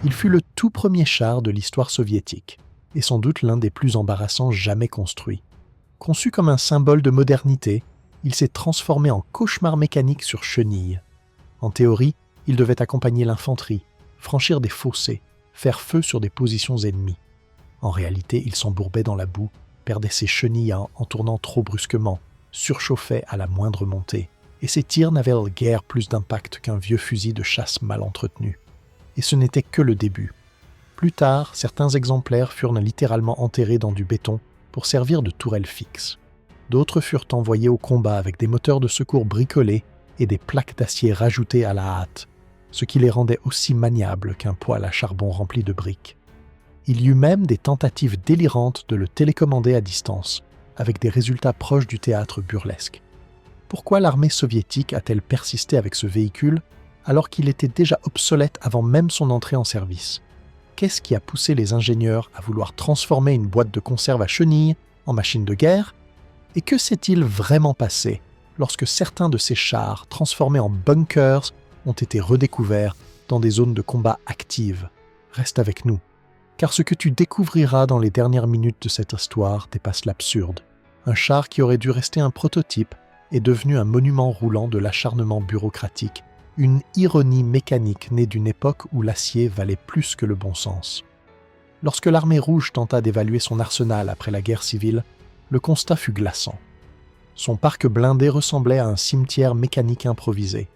Il fut le tout premier char de l'histoire soviétique, et sans doute l'un des plus embarrassants jamais construits. Conçu comme un symbole de modernité, il s'est transformé en cauchemar mécanique sur chenilles. En théorie, il devait accompagner l'infanterie, franchir des fossés, faire feu sur des positions ennemies. En réalité, il s'embourbait dans la boue, perdait ses chenilles en tournant trop brusquement, surchauffait à la moindre montée, et ses tirs n'avaient guère plus d'impact qu'un vieux fusil de chasse mal entretenu. Et ce n'était que le début. Plus tard, certains exemplaires furent littéralement enterrés dans du béton pour servir de tourelle fixe. D'autres furent envoyés au combat avec des moteurs de secours bricolés et des plaques d'acier rajoutées à la hâte, ce qui les rendait aussi maniables qu'un poêle à charbon rempli de briques. Il y eut même des tentatives délirantes de le télécommander à distance, avec des résultats proches du théâtre burlesque. Pourquoi l'armée soviétique a-t-elle persisté avec ce véhicule alors qu'il était déjà obsolète avant même son entrée en service? Qu'est-ce qui a poussé les ingénieurs à vouloir transformer une boîte de conserve à chenilles en machine de guerre? Et que s'est-il vraiment passé lorsque certains de ces chars, transformés en bunkers, ont été redécouverts dans des zones de combat actives? Reste avec nous, car ce que tu découvriras dans les dernières minutes de cette histoire dépasse l'absurde. Un char qui aurait dû rester un prototype est devenu un monument roulant de l'acharnement bureaucratique, une ironie mécanique née d'une époque où l'acier valait plus que le bon sens. Lorsque l'armée rouge tenta d'évaluer son arsenal après la guerre civile, le constat fut glaçant. Son parc blindé ressemblait à un cimetière mécanique improvisé,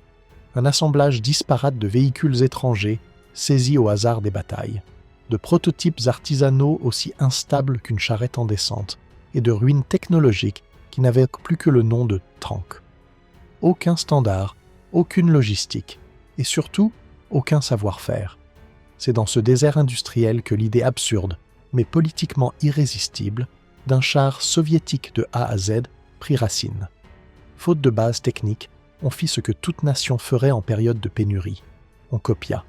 un assemblage disparate de véhicules étrangers saisis au hasard des batailles, de prototypes artisanaux aussi instables qu'une charrette en descente, et de ruines technologiques qui n'avaient plus que le nom de tanks. Aucun standard, aucune logistique, et surtout, aucun savoir-faire. C'est dans ce désert industriel que l'idée absurde, mais politiquement irrésistible, d'un char soviétique de A à Z prit racine. Faute de base technique, on fit ce que toute nation ferait en période de pénurie. On copia.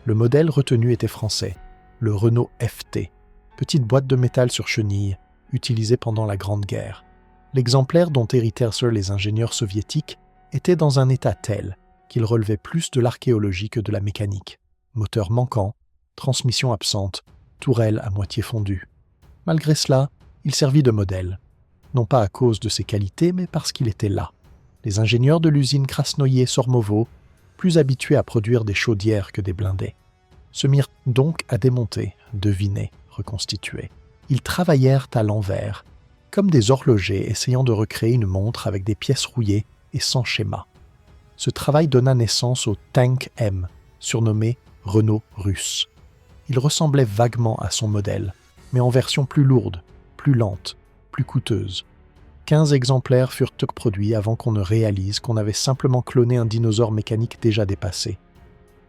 Le modèle retenu était français, le Renault FT, petite boîte de métal sur chenilles, utilisée pendant la Grande Guerre. L'exemplaire dont héritèrent les ingénieurs soviétiques était dans un état tel qu'il relevait plus de l'archéologie que de la mécanique. Moteur manquant, transmission absente, tourelle à moitié fondue. Malgré cela, il servit de modèle, non pas à cause de ses qualités, mais parce qu'il était là. Les ingénieurs de l'usine Krasnoïe-Sormovo, plus habitués à produire des chaudières que des blindés, se mirent donc à démonter, deviner, reconstituer. Ils travaillèrent à l'envers, comme des horlogers essayant de recréer une montre avec des pièces rouillées et sans schéma. Ce travail donna naissance au Tank M, surnommé Renault russe. Il ressemblait vaguement à son modèle, mais en version plus lourde, plus lente, plus coûteuse. 15 exemplaires furent produits avant qu'on ne réalise qu'on avait simplement cloné un dinosaure mécanique déjà dépassé.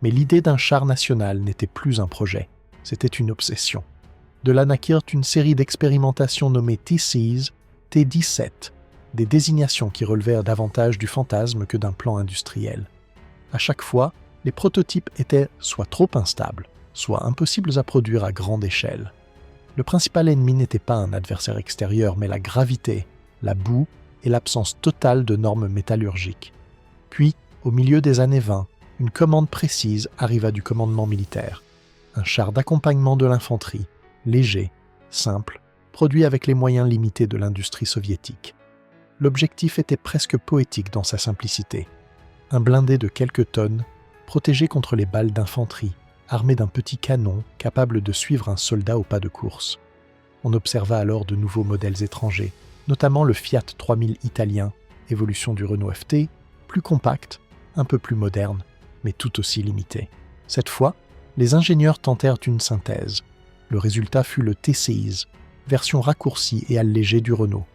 Mais l'idée d'un char national n'était plus un projet, c'était une obsession. De là naquirent une série d'expérimentations nommées T6, T17, des désignations qui relevèrent davantage du fantasme que d'un plan industriel. À chaque fois, les prototypes étaient soit trop instables, soit impossibles à produire à grande échelle. Le principal ennemi n'était pas un adversaire extérieur, mais la gravité, la boue et l'absence totale de normes métallurgiques. Puis, au milieu des années 20, une commande précise arriva du commandement militaire. Un char d'accompagnement de l'infanterie, léger, simple, produit avec les moyens limités de l'industrie soviétique. L'objectif était presque poétique dans sa simplicité. Un blindé de quelques tonnes, protégé contre les balles d'infanterie, armé d'un petit canon capable de suivre un soldat au pas de course. On observa alors de nouveaux modèles étrangers, notamment le Fiat 3000 italien, évolution du Renault FT, plus compact, un peu plus moderne, mais tout aussi limité. Cette fois, les ingénieurs tentèrent une synthèse. Le résultat fut le T6, version raccourcie et allégée du Renault.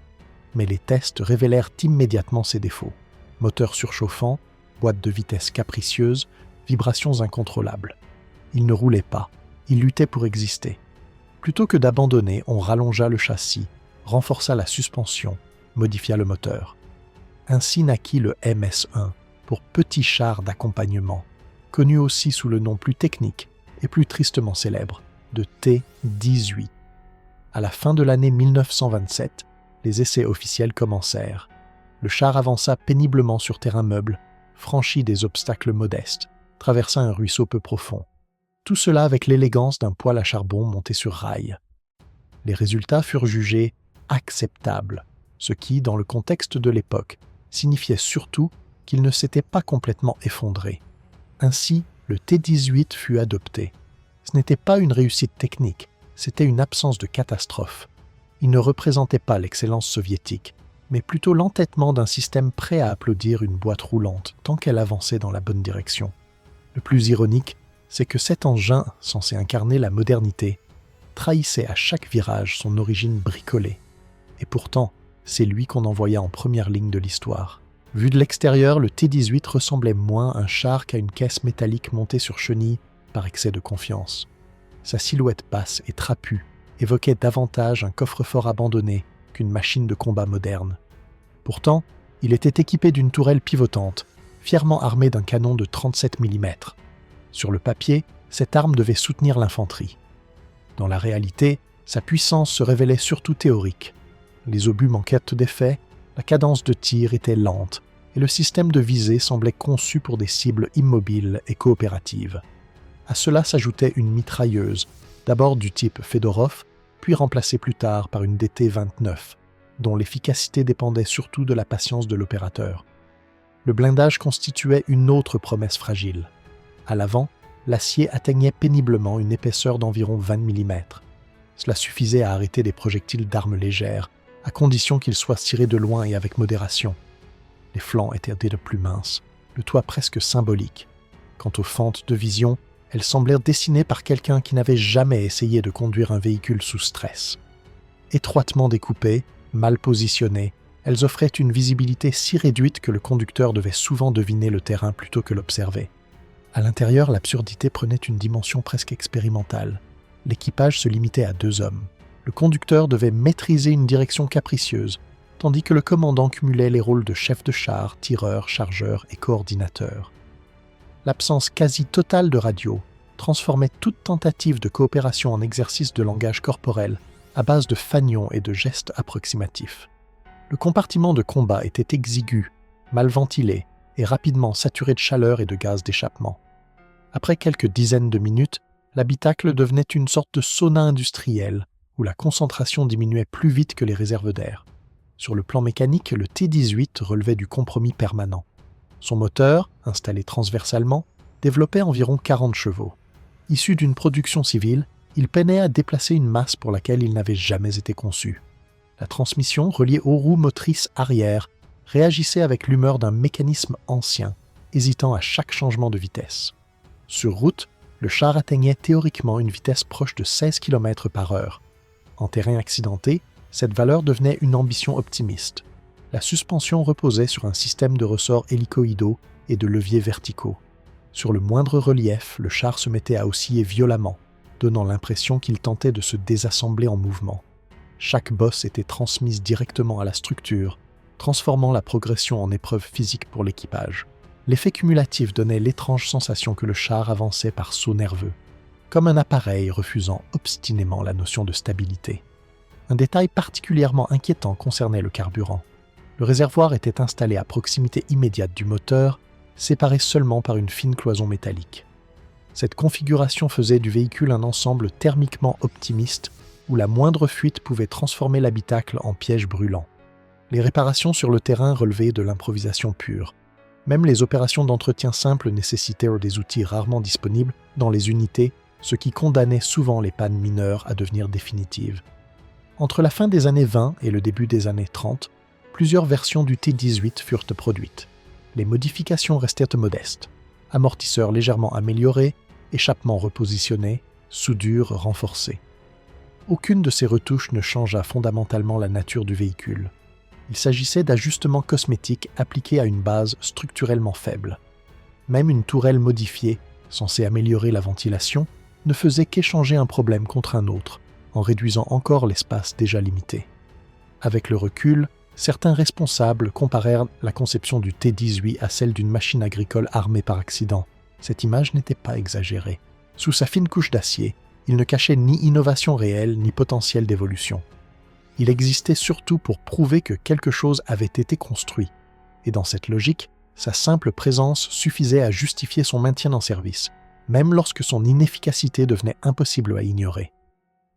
Mais les tests révélèrent immédiatement ses défauts. Moteur surchauffant, boîte de vitesse capricieuse, vibrations incontrôlables. Il ne roulait pas, il luttait pour exister. Plutôt que d'abandonner, on rallongea le châssis, renforça la suspension, modifia le moteur. Ainsi naquit le MS-1, pour petit char d'accompagnement, connu aussi sous le nom plus technique et plus tristement célèbre de T-18. À la fin de l'année 1927, les essais officiels commencèrent. Le char avança péniblement sur terrain meuble, franchit des obstacles modestes, traversa un ruisseau peu profond. Tout cela avec l'élégance d'un poêle à charbon monté sur rail. Les résultats furent jugés acceptables, ce qui, dans le contexte de l'époque, signifiait surtout qu'il ne s'était pas complètement effondré. Ainsi, le T-18 fut adopté. Ce n'était pas une réussite technique, c'était une absence de catastrophe. Il ne représentait pas l'excellence soviétique, mais plutôt l'entêtement d'un système prêt à applaudir une boîte roulante tant qu'elle avançait dans la bonne direction. Le plus ironique, c'est que cet engin, censé incarner la modernité, trahissait à chaque virage son origine bricolée. Et pourtant, c'est lui qu'on envoya en première ligne de l'histoire. Vu de l'extérieur, le T-18 ressemblait moins à un char qu'à une caisse métallique montée sur chenilles par excès de confiance. Sa silhouette basse et trapue évoquait davantage un coffre-fort abandonné qu'une machine de combat moderne. Pourtant, il était équipé d'une tourelle pivotante, fièrement armée d'un canon de 37 mm. Sur le papier, cette arme devait soutenir l'infanterie. Dans la réalité, sa puissance se révélait surtout théorique. Les obus manquaient d'effet, la cadence de tir était lente, et le système de visée semblait conçu pour des cibles immobiles et coopératives. À cela s'ajoutait une mitrailleuse, d'abord du type Fedorov, puis remplacée plus tard par une DT-29, dont l'efficacité dépendait surtout de la patience de l'opérateur. Le blindage constituait une autre promesse fragile. À l'avant, l'acier atteignait péniblement une épaisseur d'environ 20 mm. Cela suffisait à arrêter des projectiles d'armes légères, à condition qu'ils soient tirés de loin et avec modération. Les flancs étaient des plus minces, le toit presque symbolique. Quant aux fentes de vision, elles semblèrent dessinées par quelqu'un qui n'avait jamais essayé de conduire un véhicule sous stress. Étroitement découpées, mal positionnées, elles offraient une visibilité si réduite que le conducteur devait souvent deviner le terrain plutôt que l'observer. À l'intérieur, l'absurdité prenait une dimension presque expérimentale. L'équipage se limitait à 2 hommes. Le conducteur devait maîtriser une direction capricieuse, tandis que le commandant cumulait les rôles de chef de char, tireur, chargeur et coordinateur. L'absence quasi totale de radio transformait toute tentative de coopération en exercice de langage corporel à base de fanions et de gestes approximatifs. Le compartiment de combat était exigu, mal ventilé et rapidement saturé de chaleur et de gaz d'échappement. Après quelques dizaines de minutes, l'habitacle devenait une sorte de sauna industriel où la concentration diminuait plus vite que les réserves d'air. Sur le plan mécanique, le T-18 relevait du compromis permanent. Son moteur, installé transversalement, développait environ 40 chevaux. Issu d'une production civile, il peinait à déplacer une masse pour laquelle il n'avait jamais été conçu. La transmission, reliée aux roues motrices arrière, réagissait avec l'humeur d'un mécanisme ancien, hésitant à chaque changement de vitesse. Sur route, le char atteignait théoriquement une vitesse proche de 16 km/h. En terrain accidenté, cette valeur devenait une ambition optimiste. La suspension reposait sur un système de ressorts hélicoïdaux et de leviers verticaux. Sur le moindre relief, le char se mettait à osciller violemment, donnant l'impression qu'il tentait de se désassembler en mouvement. Chaque bosse était transmise directement à la structure, transformant la progression en épreuve physique pour l'équipage. L'effet cumulatif donnait l'étrange sensation que le char avançait par saut nerveux, comme un appareil refusant obstinément la notion de stabilité. Un détail particulièrement inquiétant concernait le carburant. Le réservoir était installé à proximité immédiate du moteur, séparé seulement par une fine cloison métallique. Cette configuration faisait du véhicule un ensemble thermiquement optimiste où la moindre fuite pouvait transformer l'habitacle en piège brûlant. Les réparations sur le terrain relevaient de l'improvisation pure. Même les opérations d'entretien simples nécessitaient des outils rarement disponibles dans les unités, ce qui condamnait souvent les pannes mineures à devenir définitives. Entre la fin des années 20 et le début des années 30, plusieurs versions du T-18 furent produites. Les modifications restèrent modestes. Amortisseurs légèrement améliorés, échappements repositionnés, soudure renforcée. Aucune de ces retouches ne changea fondamentalement la nature du véhicule. Il s'agissait d'ajustements cosmétiques appliqués à une base structurellement faible. Même une tourelle modifiée, censée améliorer la ventilation, ne faisait qu'échanger un problème contre un autre, en réduisant encore l'espace déjà limité. Avec le recul, certains responsables comparèrent la conception du T-18 à celle d'une machine agricole armée par accident. Cette image n'était pas exagérée. Sous sa fine couche d'acier, il ne cachait ni innovation réelle ni potentiel d'évolution. Il existait surtout pour prouver que quelque chose avait été construit, et dans cette logique, sa simple présence suffisait à justifier son maintien en service, même lorsque son inefficacité devenait impossible à ignorer.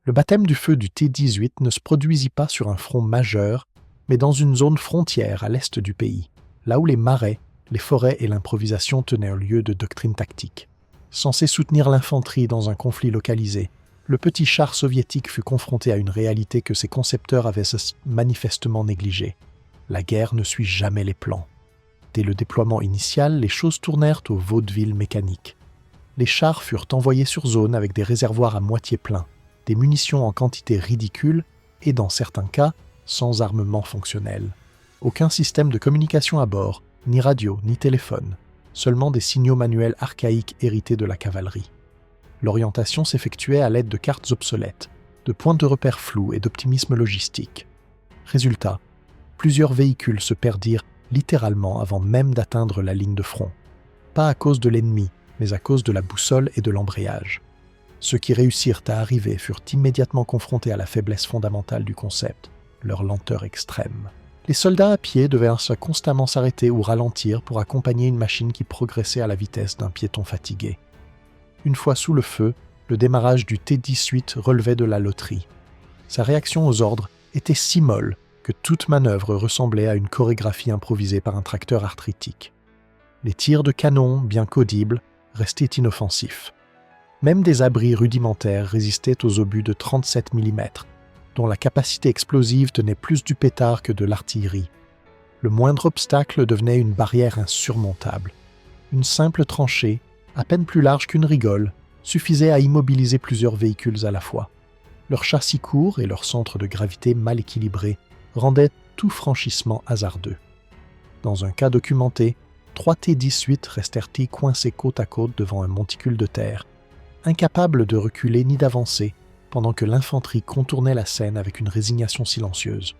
Le baptême du feu du T-18 ne se produisit pas sur un front majeur, mais dans une zone frontière à l'est du pays, là où les marais, les forêts et l'improvisation tenaient un lieu de doctrine tactique. Censé soutenir l'infanterie dans un conflit localisé, le petit char soviétique fut confronté à une réalité que ses concepteurs avaient manifestement négligée. La guerre ne suit jamais les plans. Dès le déploiement initial, les choses tournèrent au vaudeville mécanique. Les chars furent envoyés sur zone avec des réservoirs à moitié pleins, des munitions en quantité ridicule et, dans certains cas, sans armement fonctionnel. Aucun système de communication à bord, ni radio, ni téléphone, seulement des signaux manuels archaïques hérités de la cavalerie. L'orientation s'effectuait à l'aide de cartes obsolètes, de points de repère flous et d'optimisme logistique. Résultat, plusieurs véhicules se perdirent littéralement avant même d'atteindre la ligne de front. Pas à cause de l'ennemi, mais à cause de la boussole et de l'embrayage. Ceux qui réussirent à arriver furent immédiatement confrontés à la faiblesse fondamentale du concept, leur lenteur extrême. Les soldats à pied devaient constamment s'arrêter ou ralentir pour accompagner une machine qui progressait à la vitesse d'un piéton fatigué. Une fois sous le feu, le démarrage du T-18 relevait de la loterie. Sa réaction aux ordres était si molle que toute manœuvre ressemblait à une chorégraphie improvisée par un tracteur arthritique. Les tirs de canon, bien qu'audibles, restaient inoffensifs. Même des abris rudimentaires résistaient aux obus de 37 mm, dont la capacité explosive tenait plus du pétard que de l'artillerie. Le moindre obstacle devenait une barrière insurmontable. Une simple tranchée, à peine plus large qu'une rigole, suffisait à immobiliser plusieurs véhicules à la fois. Leur châssis court et leur centre de gravité mal équilibré rendaient tout franchissement hasardeux. Dans un cas documenté, 3 T-18 restèrent-ils coincés côte à côte devant un monticule de terre, incapables de reculer ni d'avancer, pendant que l'infanterie contournait la scène avec une résignation silencieuse.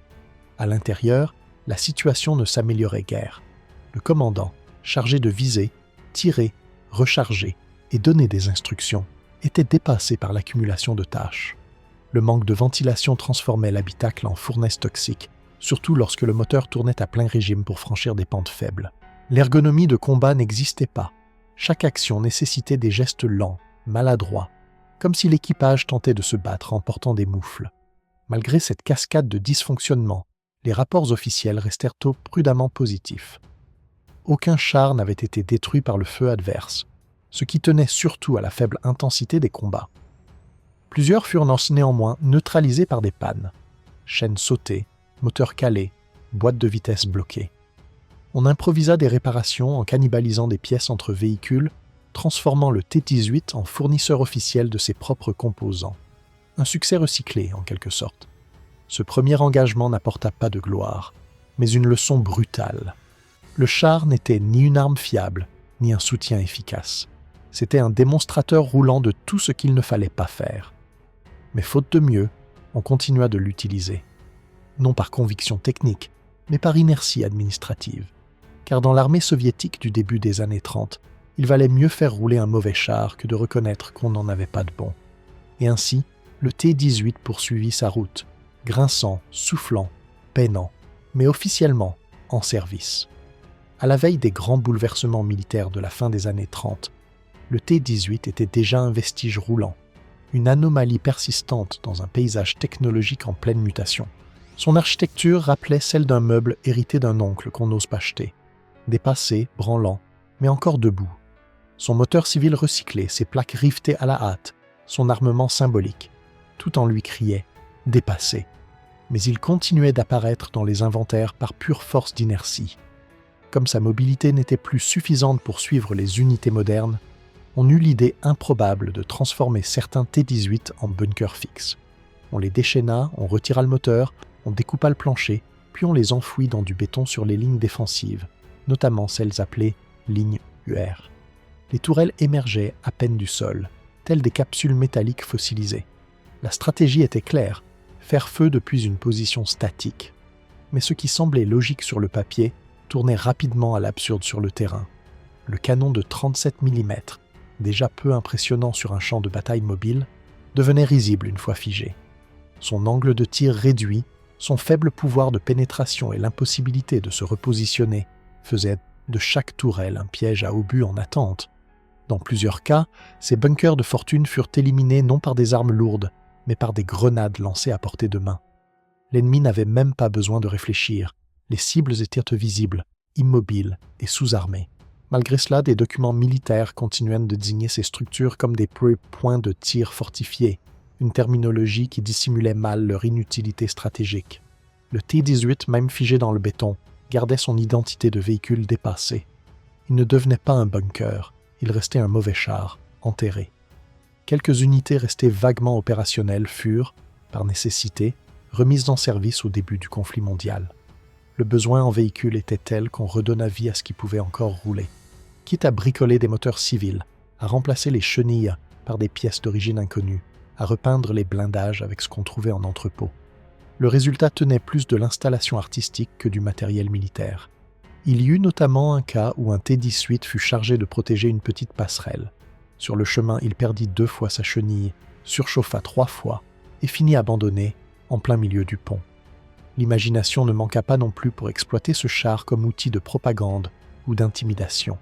À l'intérieur, la situation ne s'améliorait guère. Le commandant, chargé de viser, tirer, recharger et donner des instructions, était dépassé par l'accumulation de tâches. Le manque de ventilation transformait l'habitacle en fournaise toxique, surtout lorsque le moteur tournait à plein régime pour franchir des pentes faibles. L'ergonomie de combat n'existait pas. Chaque action nécessitait des gestes lents, maladroits, comme si l'équipage tentait de se battre en portant des moufles. Malgré cette cascade de dysfonctionnements, les rapports officiels restèrent prudemment positifs. Aucun char n'avait été détruit par le feu adverse, ce qui tenait surtout à la faible intensité des combats. Plusieurs furent néanmoins neutralisés par des pannes. Chaînes sautées, moteurs calés, boîtes de vitesse bloquées. On improvisa des réparations en cannibalisant des pièces entre véhicules, transformant le T-18 en fournisseur officiel de ses propres composants. Un succès recyclé, en quelque sorte. Ce premier engagement n'apporta pas de gloire, mais une leçon brutale. Le char n'était ni une arme fiable, ni un soutien efficace. C'était un démonstrateur roulant de tout ce qu'il ne fallait pas faire. Mais faute de mieux, on continua de l'utiliser. Non par conviction technique, mais par inertie administrative. Car dans l'armée soviétique du début des années 30, il valait mieux faire rouler un mauvais char que de reconnaître qu'on n'en avait pas de bon. Et ainsi, le T-18 poursuivit sa route, grinçant, soufflant, peinant, mais officiellement en service. À la veille des grands bouleversements militaires de la fin des années 30, le T-18 était déjà un vestige roulant, une anomalie persistante dans un paysage technologique en pleine mutation. Son architecture rappelait celle d'un meuble hérité d'un oncle qu'on n'ose pas jeter, dépassé, branlant, mais encore debout. Son moteur civil recyclé, ses plaques rivetées à la hâte, son armement symbolique, tout en lui criait « dépassé ». Mais il continuait d'apparaître dans les inventaires par pure force d'inertie. Comme sa mobilité n'était plus suffisante pour suivre les unités modernes, on eut l'idée improbable de transformer certains T-18 en bunkers fixes. On les déchaîna, on retira le moteur, on découpa le plancher, puis on les enfouit dans du béton sur les lignes défensives, notamment celles appelées lignes UR. Les tourelles émergeaient à peine du sol, telles des capsules métalliques fossilisées. La stratégie était claire, faire feu depuis une position statique. Mais ce qui semblait logique sur le papier tournait rapidement à l'absurde sur le terrain. Le canon de 37 mm, déjà peu impressionnant sur un champ de bataille mobile, devenait risible une fois figé. Son angle de tir réduit, son faible pouvoir de pénétration et l'impossibilité de se repositionner faisaient de chaque tourelle un piège à obus en attente. Dans plusieurs cas, ces bunkers de fortune furent éliminés non par des armes lourdes, mais par des grenades lancées à portée de main. L'ennemi n'avait même pas besoin de réfléchir. Les cibles étaient visibles, immobiles et sous-armées. Malgré cela, des documents militaires continuaient de désigner ces structures comme des points de tir fortifiés, une terminologie qui dissimulait mal leur inutilité stratégique. Le T-18, même figé dans le béton, gardait son identité de véhicule dépassé. Il ne devenait pas un bunker, il restait un mauvais char, enterré. Quelques unités restées vaguement opérationnelles furent, par nécessité, remises en service au début du conflit mondial. Le besoin en véhicules était tel qu'on redonna vie à ce qui pouvait encore rouler. Quitte à bricoler des moteurs civils, à remplacer les chenilles par des pièces d'origine inconnue, à repeindre les blindages avec ce qu'on trouvait en entrepôt. Le résultat tenait plus de l'installation artistique que du matériel militaire. Il y eut notamment un cas où un T-18 fut chargé de protéger une petite passerelle. Sur le chemin, il perdit 2 fois sa chenille, surchauffa 3 fois et finit abandonné en plein milieu du pont. L'imagination ne manqua pas non plus pour exploiter ce char comme outil de propagande ou d'intimidation.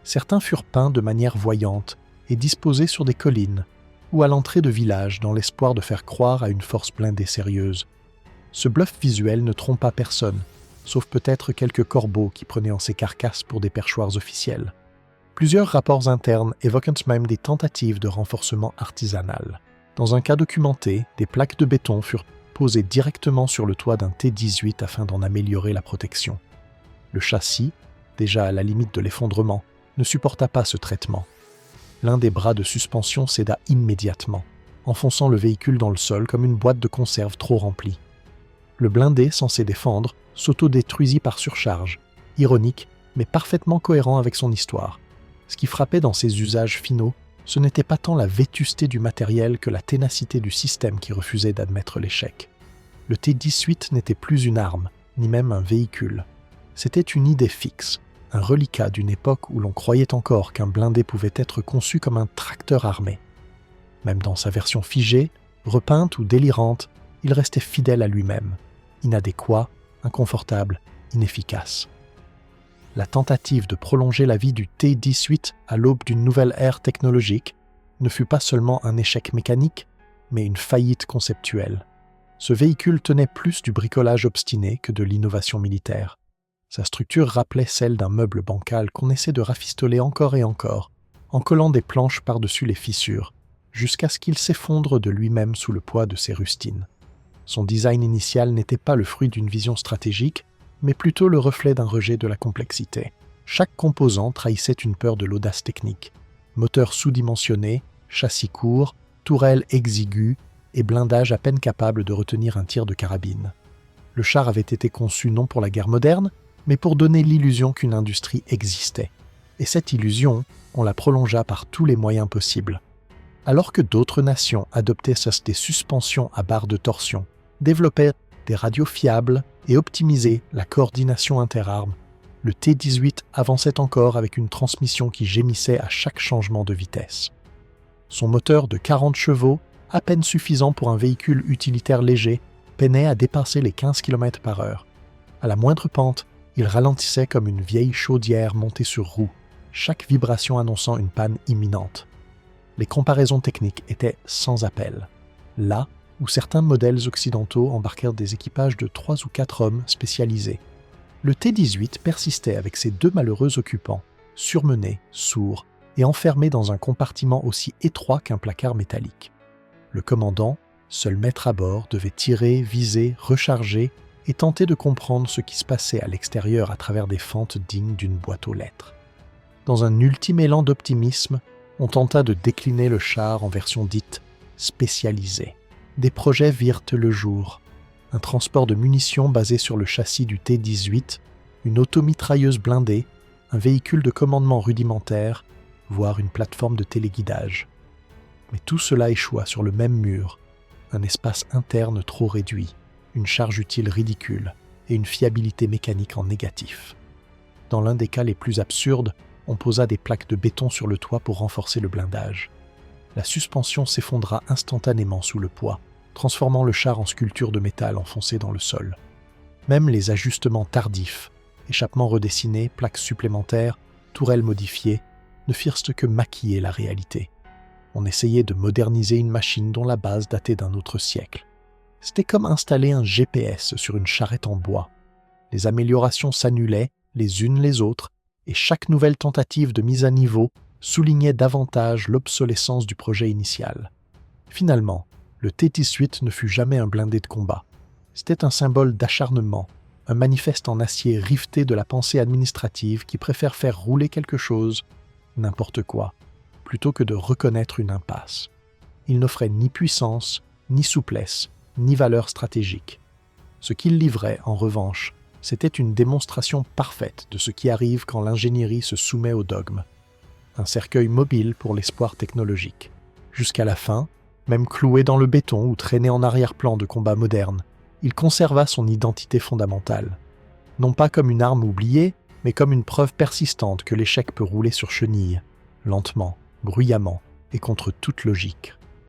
Certains furent peints de manière voyante et disposés sur des collines ou à l'entrée de villages dans l'espoir de faire croire à une force blindée sérieuse. Ce bluff visuel ne trompa personne, sauf peut-être quelques corbeaux qui prenaient en ces carcasses pour des perchoirs officiels. Plusieurs rapports internes évoquent même des tentatives de renforcement artisanal. Dans un cas documenté, des plaques de béton furent posées directement sur le toit d'un T-18 afin d'en améliorer la protection. Le châssis, déjà à la limite de l'effondrement, ne supporta pas ce traitement. L'un des bras de suspension céda immédiatement, enfonçant le véhicule dans le sol comme une boîte de conserve trop remplie. Le blindé, censé défendre, s'auto-détruisit par surcharge, ironique, mais parfaitement cohérent avec son histoire. Ce qui frappait dans ses usages finaux, ce n'était pas tant la vétusté du matériel que la ténacité du système qui refusait d'admettre l'échec. Le T-18 n'était plus une arme, ni même un véhicule. C'était une idée fixe, un reliquat d'une époque où l'on croyait encore qu'un blindé pouvait être conçu comme un tracteur armé. Même dans sa version figée, repeinte ou délirante, il restait fidèle à lui-même, inadéquat, inconfortable, inefficace. La tentative de prolonger la vie du T-18 à l'aube d'une nouvelle ère technologique ne fut pas seulement un échec mécanique, mais une faillite conceptuelle. Ce véhicule tenait plus du bricolage obstiné que de l'innovation militaire. Sa structure rappelait celle d'un meuble bancal qu'on essaie de rafistoler encore et encore, en collant des planches par-dessus les fissures, jusqu'à ce qu'il s'effondre de lui-même sous le poids de ses rustines. Son design initial n'était pas le fruit d'une vision stratégique, mais plutôt le reflet d'un rejet de la complexité. Chaque composant trahissait une peur de l'audace technique. Moteur sous-dimensionné, châssis court, tourelle exiguë et blindage à peine capable de retenir un tir de carabine. Le char avait été conçu non pour la guerre moderne, mais pour donner l'illusion qu'une industrie existait. Et cette illusion, on la prolongea par tous les moyens possibles. Alors que d'autres nations adoptaient des suspensions à barre de torsion, développaient des radios fiables et optimisaient la coordination interarmes, le T-18 avançait encore avec une transmission qui gémissait à chaque changement de vitesse. Son moteur de 40 chevaux, à peine suffisant pour un véhicule utilitaire léger, peinait à dépasser les 15 km/h. À la moindre pente, il ralentissait comme une vieille chaudière montée sur roue, chaque vibration annonçant une panne imminente. Les comparaisons techniques étaient sans appel. Là où certains modèles occidentaux embarquèrent des équipages de 3 ou 4 hommes spécialisés, le T-18 persistait avec ses 2 malheureux occupants, surmenés, sourds et enfermés dans un compartiment aussi étroit qu'un placard métallique. Le commandant, seul maître à bord, devait tirer, viser, recharger et tenter de comprendre ce qui se passait à l'extérieur à travers des fentes dignes d'une boîte aux lettres. Dans un ultime élan d'optimisme, on tenta de décliner le char en version dite spécialisée. Des projets virent le jour. Un transport de munitions basé sur le châssis du T-18, une automitrailleuse blindée, un véhicule de commandement rudimentaire, voire une plateforme de téléguidage. Mais tout cela échoua sur le même mur, un espace interne trop réduit, une charge utile ridicule et une fiabilité mécanique en négatif. Dans l'un des cas les plus absurdes, on posa des plaques de béton sur le toit pour renforcer le blindage. La suspension s'effondra instantanément sous le poids, transformant le char en sculpture de métal enfoncée dans le sol. Même les ajustements tardifs, échappements redessinés, plaques supplémentaires, tourelles modifiées, ne firent que maquiller la réalité. On essayait de moderniser une machine dont la base datait d'un autre siècle. C'était comme installer un GPS sur une charrette en bois. Les améliorations s'annulaient les unes les autres, et chaque nouvelle tentative de mise à niveau soulignait davantage l'obsolescence du projet initial. Finalement, le T-18 ne fut jamais un blindé de combat. C'était un symbole d'acharnement, un manifeste en acier riveté de la pensée administrative qui préfère faire rouler quelque chose, n'importe quoi, plutôt que de reconnaître une impasse. Il n'offrait ni puissance, ni souplesse, ni valeur stratégique. Ce qu'il livrait, en revanche, c'était une démonstration parfaite de ce qui arrive quand l'ingénierie se soumet au dogme. Un cercueil mobile pour l'espoir technologique. Jusqu'à la fin, même cloué dans le béton ou traîné en arrière-plan de combats modernes, il conserva son identité fondamentale. Non pas comme une arme oubliée, mais comme une preuve persistante que l'échec peut rouler sur chenille, lentement, bruyamment et contre toute logique.